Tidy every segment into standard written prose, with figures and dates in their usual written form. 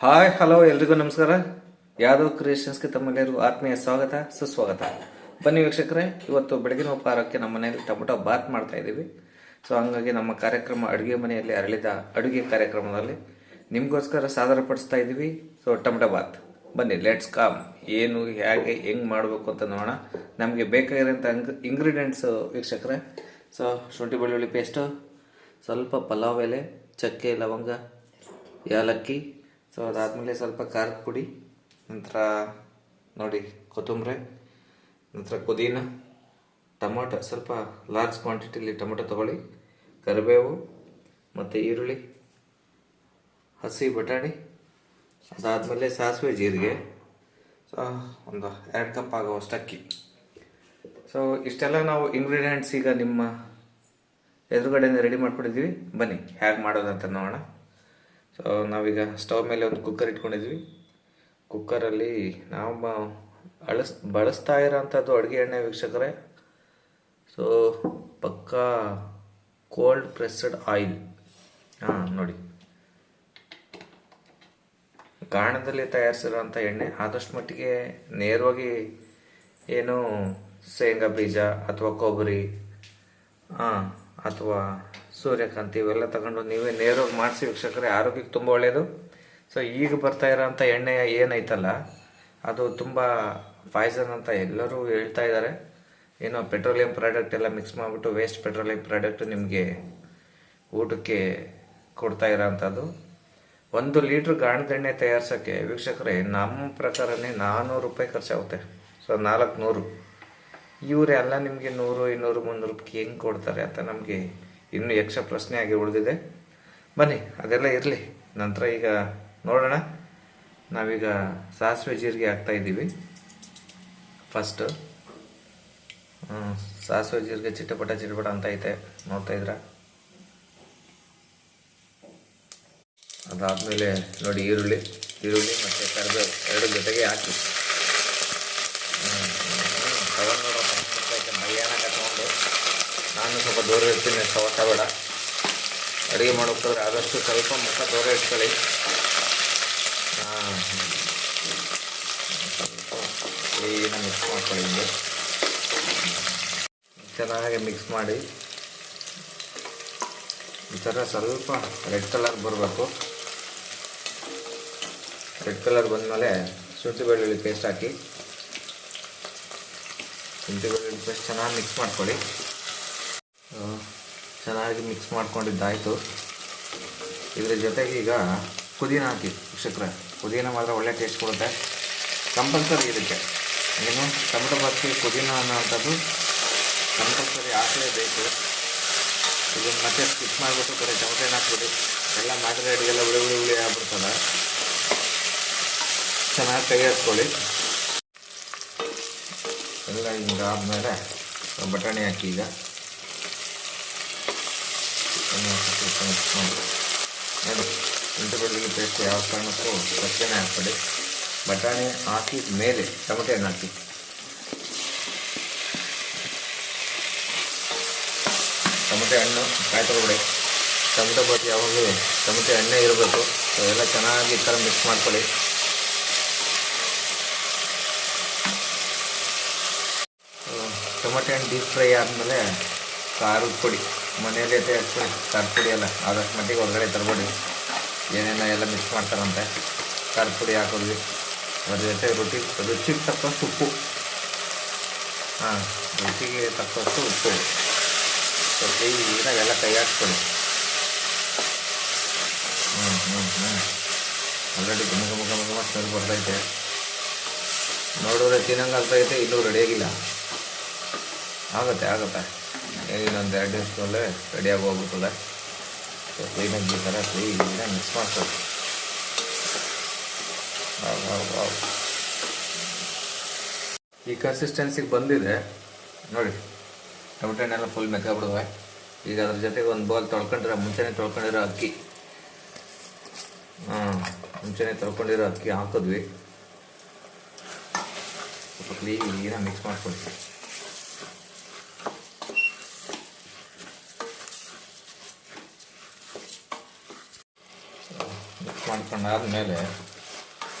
Hi hello ಎಲ್ರಿಗೂ ನಮಸ್ಕಾರ. ಯಾದವ್ ಕ್ರಿಯೇಷನ್ಸ್ಗೆ ತಮ್ಮೆಲ್ಲರಿಗೂ ಆತ್ಮೀಯ ಸ್ವಾಗತ ಸುಸ್ವಾಗತ. ಬನ್ನಿ ವೀಕ್ಷಕರೇ, ಇವತ್ತು ಬೆಳಗಿನ ಉಪಹಾರಕ್ಕೆ ನಮ್ಮ ಮನೆಯಲ್ಲಿ ಟೊಮೊಟೊ ಬಾತ್ ಮಾಡ್ತಾ ಇದ್ದೀವಿ. ಸೊ ಹಂಗಾಗಿ ನಮ್ಮ ಕಾರ್ಯಕ್ರಮ ಅಡುಗೆ ಮನೆಯಲ್ಲಿ ಅರಳಿದ ಅಡುಗೆ ಕಾರ್ಯಕ್ರಮದಲ್ಲಿ ನಿಮಗೋಸ್ಕರ ಸಾದರಪಡಿಸ್ತಾ ಇದ್ದೀವಿ. ಸೊ ಟೊಮೊಟೊ ಬಾತ್ ಬನ್ನಿ, ಲೆಟ್ಸ್ ಕಾಮ್. ಏನು ಹೇಗೆ ಹೆಂಗೆ ಮಾಡಬೇಕು ಅಂತ ನೋಡೋಣ. ನಮಗೆ ಬೇಕಾಗಿರೋಂಥ ಇಂಗ್ರೀಡಿಯೆಂಟ್ಸು ವೀಕ್ಷಕರೇ, ಸೊ ಶುಂಠಿ ಬೆಳ್ಳುಳ್ಳಿ ಪೇಸ್ಟು, ಸ್ವಲ್ಪ ಪಲಾವ್ ಎಲೆ, ಚಕ್ಕೆ ಲವಂಗ, ಏಲಕ್ಕಿ, ಸೊ ಅದಾದಮೇಲೆ ಸ್ವಲ್ಪ ಖಾರದ ಪುಡಿ, ನಂತರ ನೋಡಿ ಕೊತ್ತಂಬರಿ, ನಂತರ ಪುದೀನ, ಟೊಮೊಟೊ ಸ್ವಲ್ಪ ಲಾರ್ಜ್ ಕ್ವಾಂಟಿಟಿಲಿ ಟೊಮೊಟೊ ತೊಗೊಳ್ಳಿ, ಕರಿಬೇವು ಮತ್ತು ಈರುಳ್ಳಿ, ಹಸಿ ಬಟಾಣಿ, ಅದಾದಮೇಲೆ ಸಾಸಿವೆ ಜೀರಿಗೆ, ಸೊ ಒಂದು 2 ಕಪ್ ಆಗುವಷ್ಟು ಅಕ್ಕಿ. ಸೊ ಇಷ್ಟೆಲ್ಲ ನಾವು ಇಂಗ್ರೀಡಿಯೆಂಟ್ಸ್ ಈಗ ನಿಮ್ಮ ಎದುರುಗಡೆಯಿಂದ ರೆಡಿ ಮಾಡ್ಕೊಂಡಿದ್ದೀವಿ. ಬನ್ನಿ ಹೇಗೆ ಮಾಡೋದಂತ ನೋಡೋಣ. ಸೊ ನಾವೀಗ ಸ್ಟವ್ ಮೇಲೆ ಒಂದು ಕುಕ್ಕರ್ ಇಟ್ಕೊಂಡಿದ್ವಿ. ಕುಕ್ಕರಲ್ಲಿ ನಾವು ಬಳಸ್ತಾ ಇರೋಂಥದ್ದು ಅಡುಗೆ ಎಣ್ಣೆ ವೀಕ್ಷಕರೇ. ಸೊ ಪಕ್ಕಾ ಕೋಲ್ಡ್ ಪ್ರೆಸ್ಡ್ ಆಯಿಲ್. ನೋಡಿ, ಗಾಣದಲ್ಲಿ ತಯಾರಿಸಿರೋಂಥ ಎಣ್ಣೆ. ಆದಷ್ಟು ಮಟ್ಟಿಗೆ ನೇರವಾಗಿ ಏನು ಶೇಂಗಾ ಬೀಜ ಅಥವಾ ಕೊಬ್ಬರಿ ಅಥವಾ ಸೂರ್ಯಕಾಂತಿ ಇವೆಲ್ಲ ತಗೊಂಡು ನೀವೇ ನೇರವಾಗಿ ಮಾಡಿಸಿ ವೀಕ್ಷಕರೇ, ಆರೋಗ್ಯಕ್ಕೆ ತುಂಬ ಒಳ್ಳೆಯದು. ಸೊ ಈಗ ಬರ್ತಾ ಇರೋಂಥ ಎಣ್ಣೆ ಏನೈತಲ್ಲ, ಅದು ತುಂಬ ಪಾಯ್ಸನ್ ಅಂತ ಎಲ್ಲರೂ ಹೇಳ್ತಾ ಇದ್ದಾರೆ. ಏನೋ ಪೆಟ್ರೋಲಿಯಂ ಪ್ರಾಡಕ್ಟ್ ಎಲ್ಲ ಮಿಕ್ಸ್ ಮಾಡಿಬಿಟ್ಟು ವೇಸ್ಟ್ ಪೆಟ್ರೋಲಿಯಂ ಪ್ರಾಡಕ್ಟ್ ನಿಮಗೆ ಊಟಕ್ಕೆ ಕೊಡ್ತಾ ಇರೋಂಥದ್ದು. 1 ಲೀಟ್ರ್ ಗಾಣದ ಎಣ್ಣೆ ತಯಾರಿಸೋಕ್ಕೆ ವೀಕ್ಷಕರೇ ನಮ್ಮ ಪ್ರಕಾರನೇ 400 ರೂಪಾಯಿ ಖರ್ಚಾಗುತ್ತೆ. ಸೊ 400. ಇವರೆಲ್ಲ ನಿಮಗೆ 100, 200, 300 ರೂಪಾಯಿ ಹೆಂಗೆ ಕೊಡ್ತಾರೆ ಅಂತ ನಮಗೆ ಇನ್ನೂ ಯಕ್ಷ ಪ್ರಶ್ನೆ ಆಗಿ ಉಳಿದಿದೆ. ಬನ್ನಿ ಅದೆಲ್ಲ ಇರಲಿ, ನಂತರ ಈಗ ನೋಡೋಣ. ನಾವೀಗ ಸಾಸಿವೆ ಜೀರಿಗೆ ಹಾಕ್ತಾಯಿದ್ದೀವಿ. ಫಸ್ಟು ಸಾಸಿವೆ ಜೀರಿಗೆ ಚಿಟಪಟ ಅಂತ ಐತೆ, ನೋಡ್ತಾ ಇದ್ರ. ಅದಾದಮೇಲೆ ನೋಡಿ ಈರುಳ್ಳಿ ಮತ್ತು ಕರಿಬೇವು 2 ಜೊತೆಗೆ ಹಾಕಿ ಮೈಯಾನ ಕಟ್ಕೊಂಡು ನಾನು ಸ್ವಲ್ಪ ದೂರ ಇರ್ತೀನಿ. ಸವಟ ಬೇಡ, ಅಡುಗೆ ಮಾಡೋಕ್ಕೋದ್ರೆ ಆದಷ್ಟು ಸ್ವಲ್ಪ ಮುಖ ದೂರ ಇಟ್ಕೊಳ್ಳಿ. ಕ್ಲೀನಾಗಿ ಮಿಕ್ಸ್ ಮಾಡ್ಕೊಳ್ಳಿ. ಚೆನ್ನಾಗಿ ಮಿಕ್ಸ್ ಮಾಡಿ ಈ ಥರ ಸ್ವಲ್ಪ ರೆಡ್ ಕಲರ್ ಬರಬೇಕು. ರೆಡ್ ಕಲರ್ ಬಂದಮೇಲೆ ಶುಂಠಿ ಬೆಳ್ಳುಳ್ಳಿ ಪೇಸ್ಟ್ ಹಾಕಿ, ಶುಂಠಿ ಬೆಳ್ಳುಳ್ಳಿ ಪೇಸ್ಟ್ ಚೆನ್ನಾಗಿ ಮಿಕ್ಸ್ ಮಾಡ್ಕೊಳ್ಳಿ. ಚೆನ್ನಾಗಿ ಮಿಕ್ಸ್ ಮಾಡ್ಕೊಂಡಿದ್ದಾಯಿತು. ಇದ್ರ ಜೊತೆಗೆ ಈಗ ಪುದೀನ ಹಾಕಿ ವೀಕ್ಷಕರೇ. ಪುದೀನ ಮಾತ್ರ ಒಳ್ಳೆ ಟೇಸ್ಟ್ ಕೊಡುತ್ತೆ, ಕಂಪಲ್ಸರಿ. ಇದಕ್ಕೆ ಏನು ಟೊಮೆಟೊ ಬಾತ್ಗೆ ಪುದೀನ ಅನ್ನೋವಂಥದ್ದು ಕಂಪಲ್ಸರಿ ಹಾಕಲೇಬೇಕು. ಇದನ್ನು ಮತ್ತೆ ಸ್ಕಿಪ್ ಮಾಡಿಬಿಟ್ಟು ಬರೀ ಟೊಮೆಟೊ ಹಾಕ್ಬಿಡಿ, ಎಲ್ಲ ಮಾಡಿದ್ರೆ ಅಡುಗೆಲ್ಲ ಹುಳಿ ಆಗ್ಬಿಡ್ತದೆ. ಚೆನ್ನಾಗಿ ಕೈ ಹಾಕ್ಕೊಳ್ಳಿ. ಎಲ್ಲ ಹಿಂಗಾದ್ಮೇಲೆ ಬಟಾಣಿ ಹಾಕಿ, ಈಗ ನೋಡಿ ಶುಂಠಿ ಬೆಳ್ಳುಳ್ಳಿ ಪೇಸ್ಟ್ ಯಾವ ಕಾರಣಕ್ಕೂ ಸಕ್ಕರೆ ಹಾಕ್ಬೇಡಿ. ಬಟಾಣಿ ಹಾಕಿದ ಮೇಲೆ ಟೊಮೆಟೊ ಹಣ್ಣು ಹಾಕಿ. ಟೊಮೆಟೊ ಹಣ್ಣು ಕಾಯಿ ತಗೊಬೇಡಿ. ಟೊಮೆಟೊ ಬಾತ್ ಯಾವಾಗಲೂ ಟೊಮೆಟೊ ಎಣ್ಣೆ ಇರಬೇಕು. ಎಲ್ಲ ಚೆನ್ನಾಗಿ ಈ ಥರ ಮಿಕ್ಸ್ ಮಾಡ್ಕೊಳ್ಳಿ. ಟೊಮೆಟೊ ಹಣ್ಣು ಡೀಪ್ ಫ್ರೈ ಆದಮೇಲೆ ಖಾರದ ಪುಡಿ ಮನೆಯಲ್ಲೇ ತಯಾರಿಸ್ಕೊಳ್ಳಿ. ಖಾರದ ಪುಡಿ ಎಲ್ಲ ಆದಷ್ಟು ಮಟ್ಟಿಗೆ ಹೊರಗಡೆ ತರಬೇಡಿ, ಏನೇನೋ ಎಲ್ಲ ಮಿಕ್ಸ್ ಮಾಡ್ತಾರಂತೆ. ಖಾರದ ಪುಡಿ ಹಾಕಿದ್ವಿ, ಅದ್ರ ಜೊತೆ ರುಚಿಗೆ ತಕ್ಕಷ್ಟು ಉಪ್ಪು. ರುಚಿಗೆ ತಕ್ಕಷ್ಟು ಉಪ್ಪು. ಕ್ಲೀನಾಗೆಲ್ಲ ಕೈ ಹಾಕ್ಕೊಳ್ಳಿ. ಆಲ್ರೆಡಿ ಘಮ ಸ್ಮೆಲ್ ಬರ್ತೈತೆ. ನೋಡಿದ್ರೆ ತಿನ್ನಂಗೆ ಆಗ್ತೈತೆ, ಇನ್ನೂ ರೆಡಿಯಾಗಿಲ್ಲ. ಆಗುತ್ತೆ ಇನ್ನೊಂದು 2 ನಿಮಿಷದಲ್ಲೇ ರೆಡಿಯಾಗಿ ಹೋಗ್ಬಿಡ್ತದೆ. ಸೊ ಕ್ಲೀನಾಗಿ ಈ ಥರ ಕ್ಲೀನಾಗಿ ಮಿಕ್ಸ್ ಮಾಡ್ಕೊಳ್ಳಿ. ಈ ಕನ್ಸಿಸ್ಟೆನ್ಸಿಗೆ ಬಂದಿದೆ ನೋಡಿ. ಟೊಮೆಟೊ ಹಣ್ಣೆಲ್ಲ ಫುಲ್ ಮೆಕ್ಕಾಗ್ಬಿಡುವೆ. ಈಗ ಅದ್ರ ಜೊತೆಗೆ ಒಂದು ಬೌಲ್ ಮುಂಚೆನೇ ತೊಳ್ಕೊಂಡಿರೋ ಅಕ್ಕಿ, ಹಾಕಿದ್ವಿ. ಸ್ವಲ್ಪ ಕ್ಲೀನಾಗಿ ಮಿಕ್ಸ್ ಮಾಡ್ಕೊಳ್ಳಿ. ಮಿಕ್ಸ್ ಮಾಡ್ಕೊಂಡಾದ್ಮೇಲೆ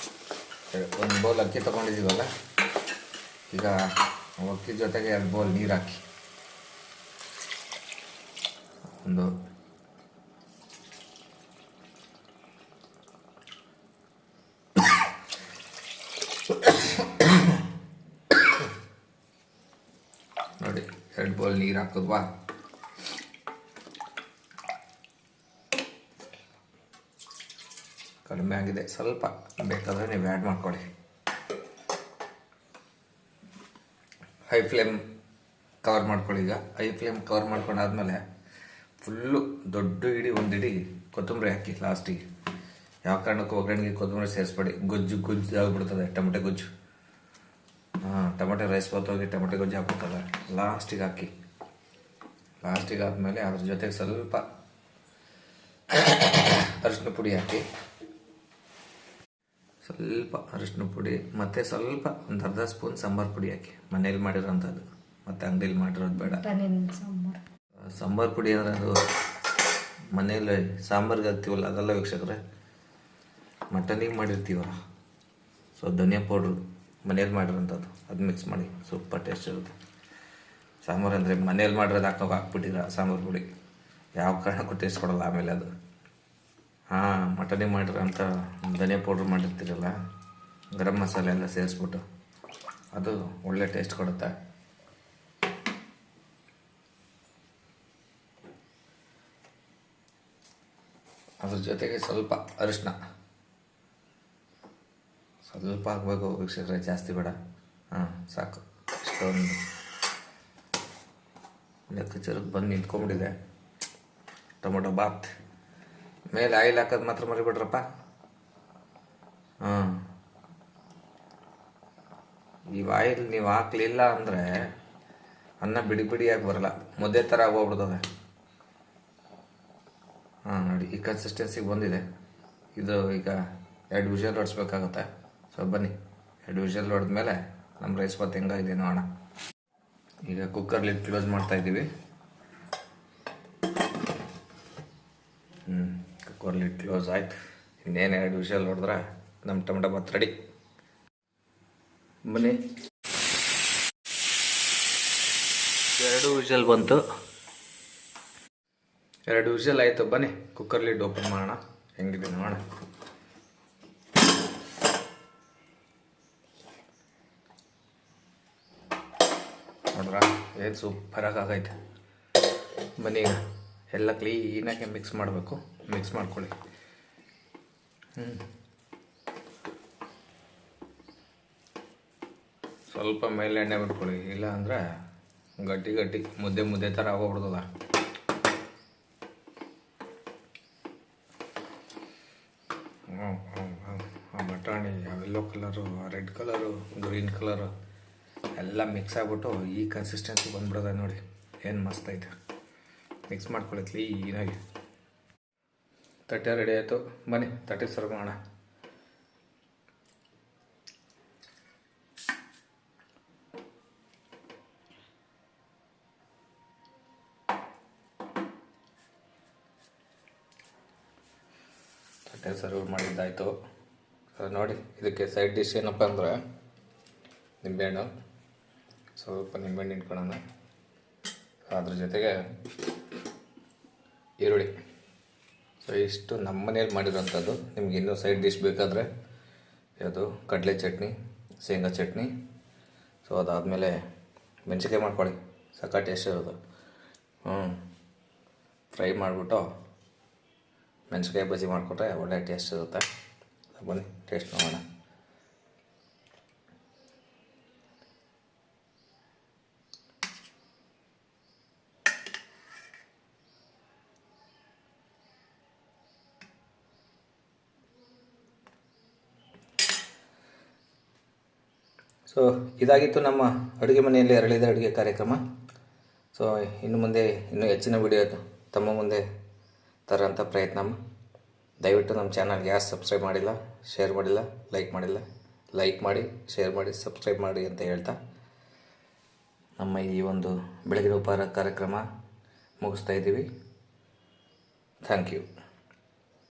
ಒಂದು ಬೌಲ್ ಅಕ್ಕಿ ತೊಗೊಂಡಿದ್ದೀವಲ್ಲ, ಈಗ ಅಕ್ಕಿ ಜೊತೆಗೆ 2 ಬೌಲ್ ನೀರು ಹಾಕಿ ಒಂದು ನೋಡಿ 2 ಬೌಲ್ ನೀರು ಹಾಕಿದ್ವಾ. ಕಡಿಮೆ ಆಗಿದೆ, ಸ್ವಲ್ಪ ಬೇಕಾದರೆ ನೀವು ಆ್ಯಡ್ ಮಾಡ್ಕೊಳ್ಳಿ. ಹೈ ಫ್ಲೇಮ್ ಕವರ್ ಮಾಡ್ಕೊಳ್ಳಿ. ಈಗ ಹೈ ಫ್ಲೇಮ್ ಕವರ್ ಮಾಡ್ಕೊಂಡಾದ್ಮೇಲೆ ಫುಲ್ಲು ದೊಡ್ಡ ಒಂದು ಇಡೀ ಕೊತ್ತಂಬರಿ ಹಾಕಿ ಲಾಸ್ಟಿಗೆ. ಯಾವ ಕಾರಣಕ್ಕೂ ಒಗ್ಗರಣೆಗೆ ಕೊತ್ತಂಬರಿ ಸೇರಿಸ್ಬೇಡಿ, ಗೊಜ್ಜು ಆಗಿಬಿಡ್ತದೆ, ಟೊಮೆಟೊ ಗೊಜ್ಜು. ಟೊಮೆಟೊ ರೈಸ್ ಹೋಗಿ ಟೊಮೆಟೊ ಗೊಜ್ಜು ಹಾಕ್ಬಿಡ್ತದೆ. ಲಾಸ್ಟಿಗೆ ಹಾಕಿ, ಲಾಸ್ಟಿಗೆ ಆದಮೇಲೆ ಅದ್ರ ಜೊತೆಗೆ ಸ್ವಲ್ಪ ಅರಿಶಿನ ಪುಡಿ ಹಾಕಿ, ಸ್ವಲ್ಪ ಅರಿಶಿನ ಪುಡಿ ಮತ್ತು ಸ್ವಲ್ಪ ಒಂದು ಅರ್ಧ ಸ್ಪೂನ್ ಸಾಂಬಾರು ಪುಡಿ ಹಾಕಿ, ಮನೇಲಿ ಮಾಡಿರೋಂಥದ್ದು, ಮತ್ತು ಅಂಗಡಿಲಿ ಮಾಡಿರೋದು ಬೇಡ. ಸಾಂಬಾರು ಪುಡಿ ಅಂದರೆ ಅದು ಮನೇಲಿ ಸಾಂಬಾರಿಗೆ ಹಾಕ್ತೀವಲ್ಲ ಅದೆಲ್ಲ ವೀಕ್ಷಕರೇ, ಮಟನಿಗೆ ಮಾಡಿರ್ತೀವಲ್ಲ. ಸೊ ಧನಿಯಾ ಪೌಡ್ರು ಮನೇಲಿ ಮಾಡಿರೋಂಥದ್ದು, ಅದು ಮಿಕ್ಸ್ ಮಾಡಿ ಸೂಪರ್ ಟೇಸ್ಟ್ ಇರುತ್ತೆ. ಸಾಂಬಾರು ಅಂದರೆ ಮನೇಲಿ ಮಾಡಿರೋದು ಹಾಕ್ಬಿಟ್ಟಿರ ಸಾಂಬಾರು ಪುಡಿ, ಯಾವ ಕಾರಣಕ್ಕೂ ಟೇಸ್ಟ್ ಕೊಡೋಲ್ಲ ಆಮೇಲೆ ಅದು. ಮಟನಿಗೆ ಮಾಡಿರೋಂಥ ಧನಿಯಾ ಪೌಡ್ರ್ ಮಾಡಿರ್ತೀರಲ್ಲ, ಗರಂ ಮಸಾಲೆ ಎಲ್ಲ ಸೇರಿಸ್ಬಿಟ್ಟು ಅದು ಒಳ್ಳೆ ಟೇಸ್ಟ್ ಕೊಡುತ್ತೆ. ಅದ್ರ ಜೊತೆಗೆ ಸ್ವಲ್ಪ ಅರಿಶಿನ ಸ್ವಲ್ಪ ಹಾಕಬೇಕು ವೀಕ್ಷಕರೇ, ಜಾಸ್ತಿ ಬೇಡ. ಸಾಕು, ಇಷ್ಟೊಂದು ಲೆಕ್ಕಾಚಾರಕ್ಕೆ ಬಂದು ನಿಂತ್ಕೊಂಡ್ಬಿಟ್ಟಿದೆ ಟೊಮೊಟೊ ಬಾತ್. ಮೇಲೆ ಆಯಿಲ್ ಹಾಕೋದು ಮಾತ್ರ ಮರಿಬಿಡ್ರಪ್ಪ. ಈ ಆಯಿಲ್ ನೀವು ಹಾಕ್ಲಿಲ್ಲ ಅಂದರೆ ಅನ್ನ ಬಿಡಿಯಾಗಿ ಬರಲ್ಲ, ಮುದ್ದೆ ಥರ ಆಗೋಗ್ಬಿಡ್ತದೆ. ನೋಡಿ ಈ ಕನ್ಸಿಸ್ಟೆನ್ಸಿಗೆ ಬಂದಿದೆ. ಇದು ಈಗ 2 ವಿಷಲ್ ಹೊಡಿಸ್ಬೇಕಾಗುತ್ತೆ. ಸೊ ಬನ್ನಿ, 2 ವಿಷಲ್ ಹೊಡೆದ್ಮೇಲೆ ನಮ್ಮ ರೈಸ್ ಬಾತ್ ಹೆಂಗಾಗಿದೆ ನೋಡೋಣ. ಈಗ ಕುಕ್ಕರ್ ಲಿಡ್ ಕ್ಲೋಸ್ ಮಾಡ್ತಾಯಿದ್ದೀವಿ. ಕುಕ್ಕರ್ ಲಿಡ್ ಕ್ಲೋಸ್ ಆಯ್ತು. ಇನ್ನೇನು 2 ವಿಷಲ್ ಹೊಡೆದ್ರೆ ನಮ್ಮ ಟೊಮೆಟೊ ಬಾತ್ ರೆಡಿ. ಬನ್ನಿ, 2 ವಿಷಲ್ ಬಂತು, 2 ವಿಷಲ್ ಆಯಿತು. ಬನ್ನಿ ಕುಕ್ಕರ್ ಲಿಡ್ ಓಪನ್ ಮಾಡೋಣ, ಹೆಂಗಿದೆ ನೋಡೋಣ. ನೋಡ್ರ ಏನು ಸೂಪರಾಗಿ ಆಗೈತೆ. ಬನ್ನಿ, ಎಲ್ಲ ಕ್ಲೀನಾಗಿ ಮಿಕ್ಸ್ ಮಾಡಬೇಕು. ಮಿಕ್ಸ್ ಮಾಡ್ಕೊಳ್ಳಿ. ಸ್ವಲ್ಪ ಮೇಲೆ ಎಣ್ಣೆ ಬಿಟ್ಕೊಳ್ಳಿ, ಇಲ್ಲ ಅಂದರೆ ಗಟ್ಟಿ ಮುದ್ದೆ ಥರ ಆಗೋಗ್ಬಿಡ್ತದ. ಬಟಾಣಿ yellow colour, red colour, green colour ಎಲ್ಲ ಮಿಕ್ಸ್ ಆಗ್ಬಿಟ್ಟು ಈ ಕನ್ಸಿಸ್ಟೆನ್ಸಿ ಬಂದ್ಬಿಡೋದ. ನೋಡಿ ಏನು ಮಸ್ತ್ ಐತೆ. ಮಿಕ್ಸ್ ಮಾಡ್ಕೊಳ್ಳಿ ಕ್ಲೀನಾಗಿ. ತಟ್ಟೆ ರೆಡಿ ಆಯಿತು. ಬನ್ನಿ ತಟ್ಟೆ ಸರ್ವ್ ಮಾಡೋಣ. ತಟ್ಟೆ ಸರ್ವ್ ಮಾಡಿದ್ದಾಯಿತು. ನೋಡಿ, ಇದಕ್ಕೆ ಸೈಡ್ ಡಿಶ್ ಏನಪ್ಪ ಅಂದರೆ ನಿಂಬೆಹಣ್ಣು, ಸ್ವಲ್ಪ ನಿಂಬೆಹಣ್ಣು ಇಟ್ಕೊಳ್ಳೋಣ. ಅದ್ರ ಜೊತೆಗೆ ಈರುಳ್ಳಿ. ಸೊ ಇಷ್ಟು ನಮ್ಮ ಮನೇಲಿ ಮಾಡಿರೋಂಥದ್ದು. ನಿಮ್ಗೆ ಇನ್ನೂ ಸೈಡ್ ಡಿಶ್ ಬೇಕಾದರೆ ಅದು ಕಡಲೆ ಚಟ್ನಿ, ಶೇಂಗಾ ಚಟ್ನಿ. ಸೊ ಅದಾದಮೇಲೆ ಮೆಣಸಿನ್ಕಾಯಿ ಮಾಡ್ಕೊಳ್ಳಿ, ಸಕ್ಕ ಟೇಸ್ಟ್ ಇರೋದು. ಫ್ರೈ ಮಾಡಿಬಿಟ್ಟು ಮೆಣಸಿನ್ಕಾಯಿ ಬಜ್ಜಿ ಮಾಡಿಕೊಟ್ರೆ ಒಳ್ಳೆ ಟೇಸ್ಟ್ ಇರುತ್ತೆ. ಬನ್ನಿ ಟೇಸ್ಟ್ ನೋಡೋಣ. ಸೊ ಇದಾಗಿತ್ತು ನಮ್ಮ ಅಡುಗೆ ಮನೆಯಲ್ಲಿ ಅರಳಿದ ಅಡುಗೆ ಕಾರ್ಯಕ್ರಮ. ಸೊ ಇನ್ನು ಮುಂದೆ ಇನ್ನೂ ಹೆಚ್ಚಿನ ವಿಡಿಯೋ ತಮ್ಮ ಮುಂದೆ ತರೋಂಥ ಪ್ರಯತ್ನ. ದಯವಿಟ್ಟು ನಮ್ಮ ಚಾನಲ್ಗೆ ಯಾರು ಸಬ್ಸ್ಕ್ರೈಬ್ ಮಾಡಿಲ್ಲ, ಶೇರ್ ಮಾಡಿಲ್ಲ, ಲೈಕ್ ಮಾಡಿ, ಶೇರ್ ಮಾಡಿ, ಸಬ್ಸ್ಕ್ರೈಬ್ ಮಾಡಿ ಅಂತ ಹೇಳ್ತಾ ನಮ್ಮ ಈ ಒಂದು ಬೆಳಗಿನ ಉಪಹಾರ ಕಾರ್ಯಕ್ರಮ ಮುಗಿಸ್ತಾ ಇದ್ದೀವಿ. Thank you.